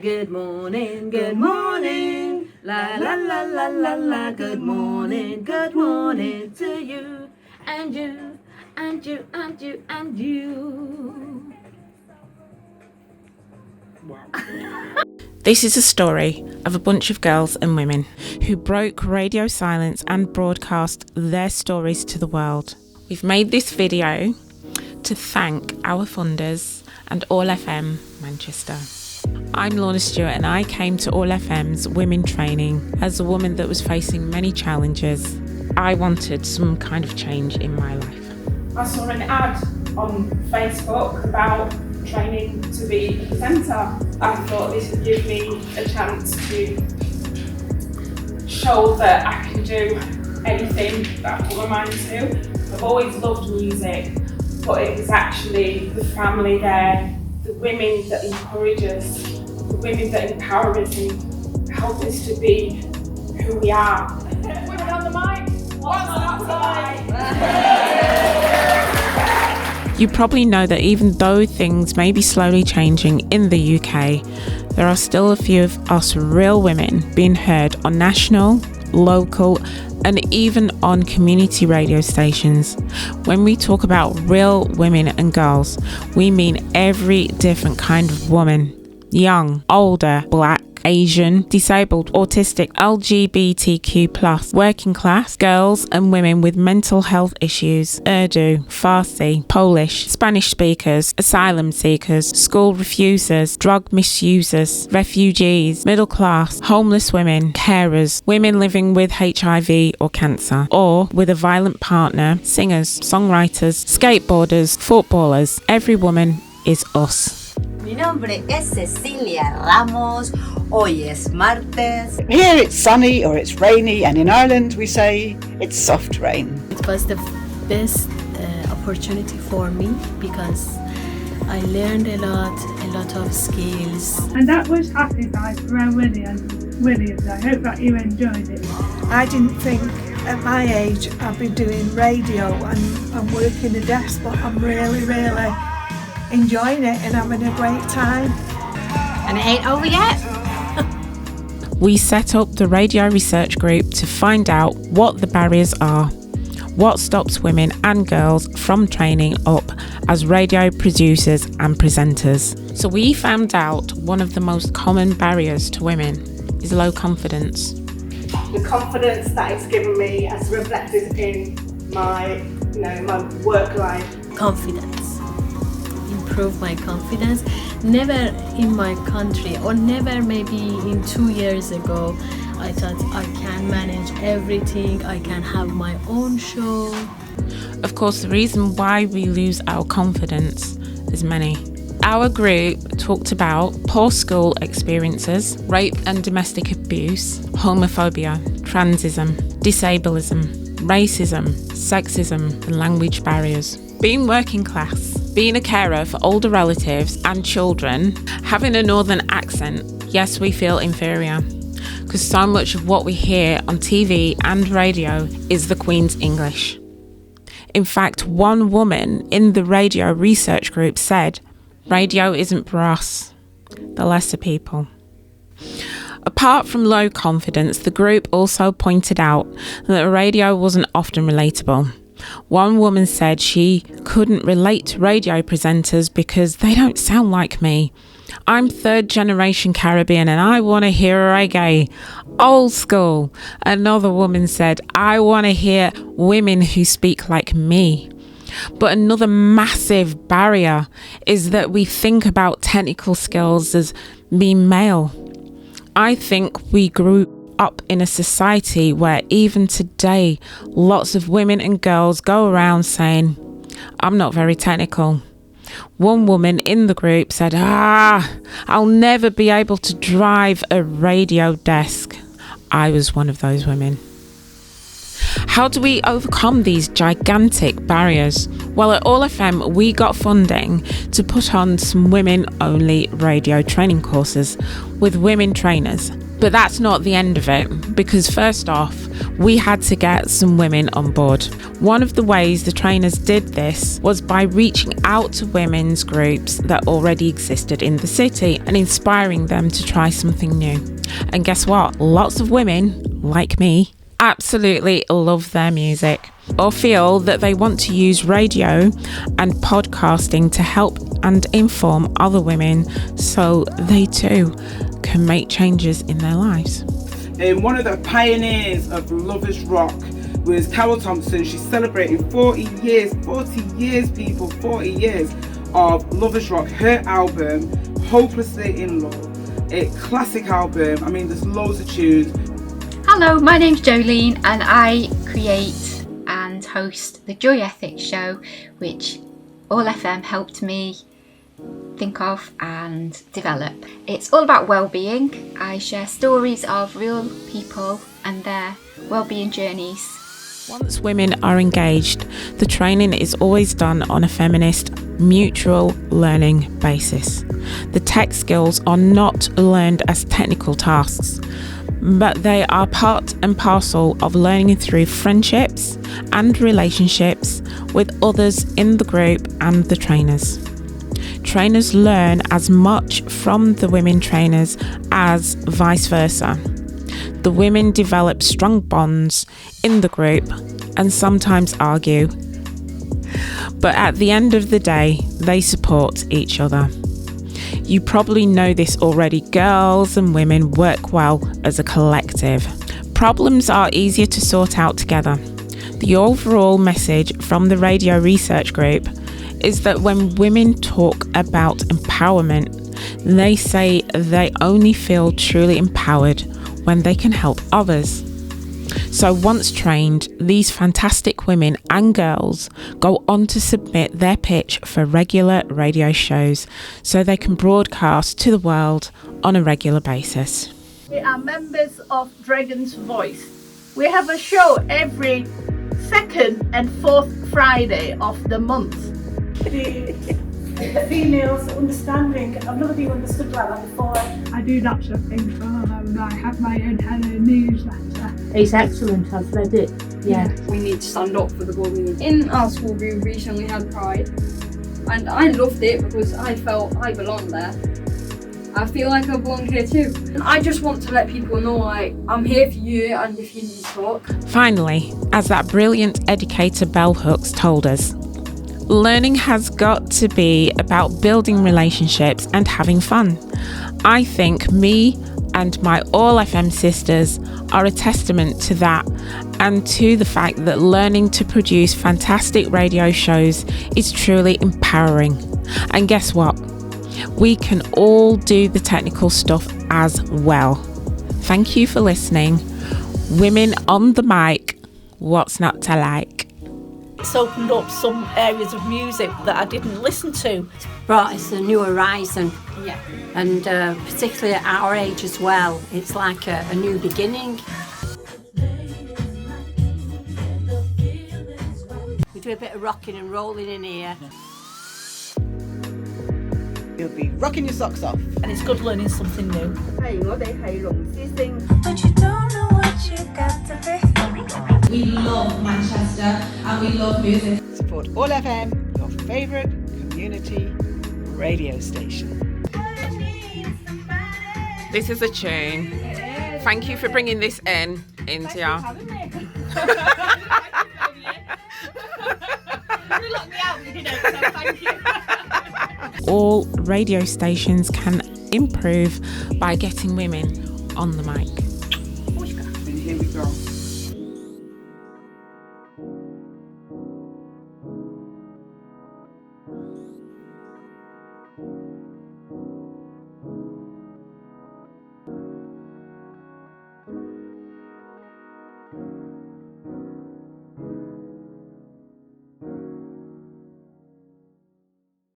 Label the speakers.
Speaker 1: Good morning, good morning. La la la la la la. Good morning to you and you and you and you and you.
Speaker 2: This is a story of a bunch of girls and women who broke radio silence and broadcast their stories to the world. We've made this video to thank our funders and All FM Manchester. I'm Lorna Stewart and I came to All FM's women training as a woman that was facing many challenges. I wanted some kind of change in my life.
Speaker 3: I saw an ad on Facebook about training to be a presenter. I thought this would give me a chance to show that I can do anything that I put my mind to. I've always loved music, but it was actually the family there, the women that encourage us, the women that empower us and help us to be who we are. Women on the mic, what's that like?
Speaker 2: You probably know that even though things may be slowly changing in the UK, there are still a few of us real women being heard on national, local, and even on community radio stations. When we talk about real women and girls, we mean every different kind of woman. Young, older, black, Asian, disabled, autistic, LGBTQ+, working class, girls and women with mental health issues, Urdu, Farsi, Polish, Spanish speakers, asylum seekers, school refusers, drug misusers, refugees, middle class, homeless women, carers, women living with HIV or cancer, or with a violent partner, singers, songwriters, skateboarders, footballers. Every woman is us.
Speaker 4: Mi nombre es Cecilia Ramos. Hoy es martes.
Speaker 5: Here it's sunny or it's rainy, and in Ireland we say it's soft rain.
Speaker 6: It was the best opportunity for me because I learned a lot of skills.
Speaker 7: And that was Happy by Pharrell Williams. I hope that you enjoyed it.
Speaker 8: I didn't think at my age I'd be doing radio and working the desk, but I'm really enjoying it and having a great time.
Speaker 1: And it ain't over yet.
Speaker 2: We set up the radio research group to find out what the barriers are, what stops women and girls from training up as radio producers and presenters. So we found out one of the most common barriers to women is low confidence.
Speaker 3: The confidence that it's given me has reflected in my work life.
Speaker 6: Confidence. Improve my confidence. Never in my country, or never maybe in 2 years ago, I thought I can manage everything, I can have my own show.
Speaker 2: Of course, the reason why we lose our confidence is many. Our group talked about poor school experiences, rape and domestic abuse, homophobia, transism, disableism, racism, sexism, and language barriers. Being working class, being a carer for older relatives and children, having a northern accent, yes, we feel inferior. Because so much of what we hear on TV and radio is the Queen's English. In fact, one woman in the radio research group said, radio isn't for us, the lesser people. Apart from low confidence, the group also pointed out that radio wasn't often relatable. One woman said she couldn't relate to radio presenters because they don't sound like me. I'm third generation Caribbean and I want to hear reggae, old school. Another woman said, I want to hear women who speak like me. But another massive barrier is that we think about technical skills as being male. I think we grew up in a society where even today lots of women and girls go around saying, I'm not very technical. One woman in the group said, I'll never be able to drive a radio desk. I was one of those women. How do we overcome these gigantic barriers? Well, at All FM, we got funding to put on some women-only radio training courses with women trainers. But that's not the end of it, because first off, we had to get some women on board. One of the ways the trainers did this was by reaching out to women's groups that already existed in the city and inspiring them to try something new. And guess what? Lots of women, like me, absolutely love their music or feel that they want to use radio and podcasting to help and inform other women so they too can make changes in their lives.
Speaker 9: One of the pioneers of Lovers Rock was Carol Thompson. She's celebrating 40 years people, 40 years of Lovers Rock. Her album, Hopelessly in Love, a classic album. I mean, there's loads of tunes.
Speaker 10: Hello, my name's Jolene and I create and host the Joy Ethics show, which All FM helped me think of and develop. It's all about well-being. I share stories of real people and their well-being journeys.
Speaker 2: Once women are engaged, the training is always done on a feminist, mutual learning basis. The tech skills are not learned as technical tasks, but they are part and parcel of learning through friendships and relationships with others in the group and the trainers. Trainers learn as much from the women trainers as vice versa. The women develop strong bonds in the group and sometimes argue. But at the end of the day, they support each other. You probably know this already. Girls and women work well as a collective. Problems are easier to sort out together. The overall message from the radio research group is that when women talk about empowerment, they say they only feel truly empowered when they can help others. So once trained, these fantastic women and girls go on to submit their pitch for regular radio shows so they can broadcast to the world on a regular basis.
Speaker 11: We are members of Dragon's Voice. We have a show every second and fourth Friday of the month.
Speaker 7: The females understanding. I've never been understood like that before. I do lots of things for them and I have my own newsletter.
Speaker 12: It's excellent, I've read it. Yeah.
Speaker 13: We need to stand up for the women. In our school we recently had Pride and I loved it because I felt I belonged there. I feel like I belong here too. And I just want to let people know like I'm here for you and if you need to talk.
Speaker 2: Finally, as that brilliant educator Bell Hooks told us, learning has got to be about building relationships and having fun. I think me and my All FM sisters are a testament to that and to the fact that learning to produce fantastic radio shows is truly empowering. And guess what? We can all do the technical stuff as well. Thank you for listening. Women on the mic, what's not to like?
Speaker 14: It's opened up some areas of music that I didn't listen to.
Speaker 15: Brought us a new horizon.
Speaker 13: Yeah.
Speaker 15: And particularly at our age as well, it's like a new beginning. We do a bit of rocking and rolling in here.
Speaker 5: You'll be rocking your socks off.
Speaker 14: And it's good learning something new.
Speaker 11: But you
Speaker 16: don't know what you got to be.
Speaker 1: We love Manchester and we love music.
Speaker 5: Support All FM, your favourite community radio station.
Speaker 2: This is a tune. Thank you for bringing this in, India. All radio stations can improve by getting women on the mic.
Speaker 9: And here we go.